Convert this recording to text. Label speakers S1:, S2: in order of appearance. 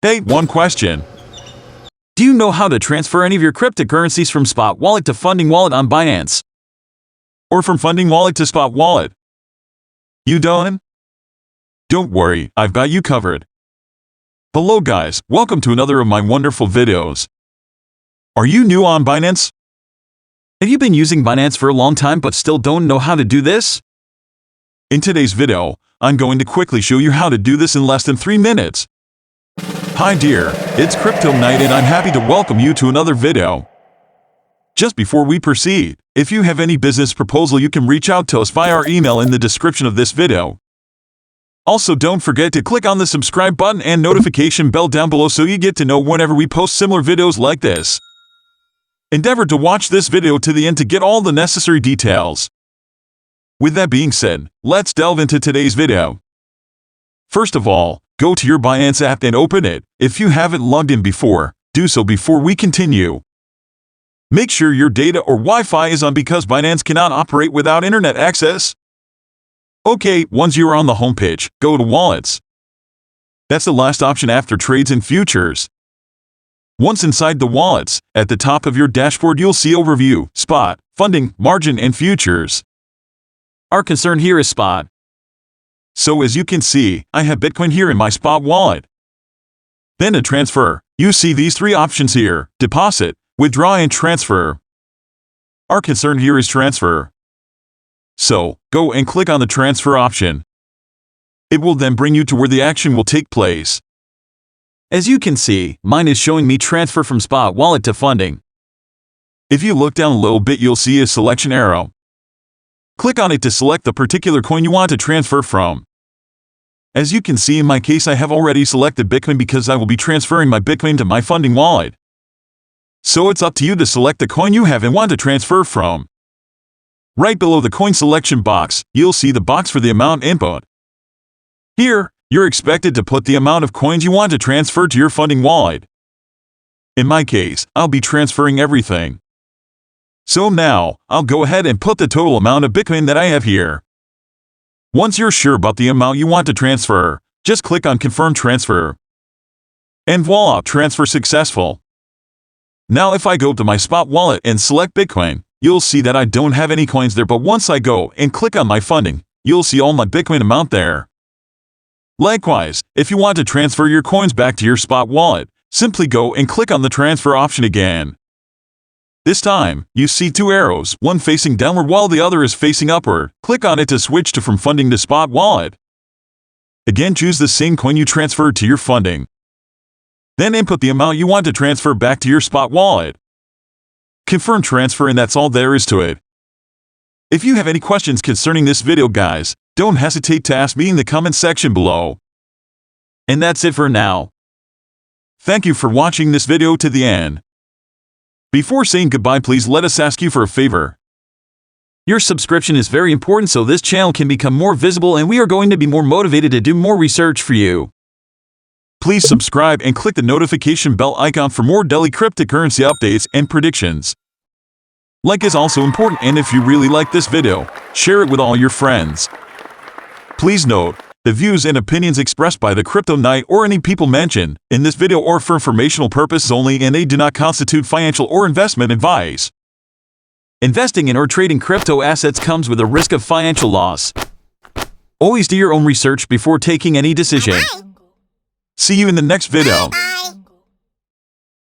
S1: Hey, one question. Do you know how to transfer any of your cryptocurrencies from Spot Wallet to Funding Wallet on Binance? Or from Funding Wallet to Spot Wallet? You don't? Don't worry, I've got you covered. Hello guys, welcome to another of my wonderful videos. Are you new on Binance? Have you been using Binance for a long time but still don't know how to do this? In today's video, I'm going to quickly show you how to do this in less than 3 minutes. Hi dear, it's Crypto Night and I'm happy to welcome you to another video. Just before we proceed, if you have any business proposal you can reach out to us via our email in the description of this video. Also don't forget to click on the subscribe button and notification bell down below so you get to know whenever we post similar videos like this. Endeavor to watch this video to the end to get all the necessary details. With that being said, let's delve into today's video. First of all, go to your Binance app and open it. If you haven't logged in before, do so before we continue. Make sure your data or Wi-Fi is on because Binance cannot operate without internet access. Okay, once you are on the homepage, go to Wallets. That's the last option after Trades and Futures. Once inside the Wallets, at the top of your dashboard you'll see Overview, Spot, Funding, Margin, and Futures. Our concern here is Spot. So as you can see, I have Bitcoin here in my Spot wallet. Then to transfer, you see these 3 options here: deposit, withdraw, and transfer. Our concern here is transfer. So, go and click on the transfer option. It will then bring you to where the action will take place. As you can see, mine is showing me transfer from Spot wallet to Funding. If you look down a little bit you'll see a selection arrow. Click on it to select the particular coin you want to transfer from. As you can see in my case I have already selected Bitcoin because I will be transferring my Bitcoin to my Funding wallet. So it's up to you to select the coin you have and want to transfer from. Right below the coin selection box, you'll see the box for the amount input. Here, you're expected to put the amount of coins you want to transfer to your Funding wallet. In my case, I'll be transferring everything. So now, I'll go ahead and put the total amount of Bitcoin that I have here. Once you're sure about the amount you want to transfer, just click on Confirm Transfer. And voila, transfer successful. Now if I go to my Spot wallet and select Bitcoin, you'll see that I don't have any coins there, but once I go and click on my Funding, you'll see all my Bitcoin amount there. Likewise, if you want to transfer your coins back to your Spot wallet, simply go and click on the transfer option again. This time, you see 2 arrows, one facing downward while the other is facing upward. Click on it to switch to from Funding to Spot wallet. Again, choose the same coin you transferred to your Funding. Then input the amount you want to transfer back to your Spot wallet. Confirm transfer, and that's all there is to it. If you have any questions concerning this video guys, don't hesitate to ask me in the comment section below. And that's it for now. Thank you for watching this video to the end. Before saying goodbye, please let us ask you for a favor. Your subscription is very important so this channel can become more visible and we are going to be more motivated to do more research for you. Please subscribe and click the notification bell icon for more daily cryptocurrency updates and predictions. Like is also important, and if you really like this video, share it with all your friends. Please note, the views and opinions expressed by the Crypto Night or any people mentioned in this video are for informational purposes only and they do not constitute financial or investment advice. Investing in or trading crypto assets comes with a risk of financial loss. Always do your own research before taking any decision. See you in the next video.
S2: Bye.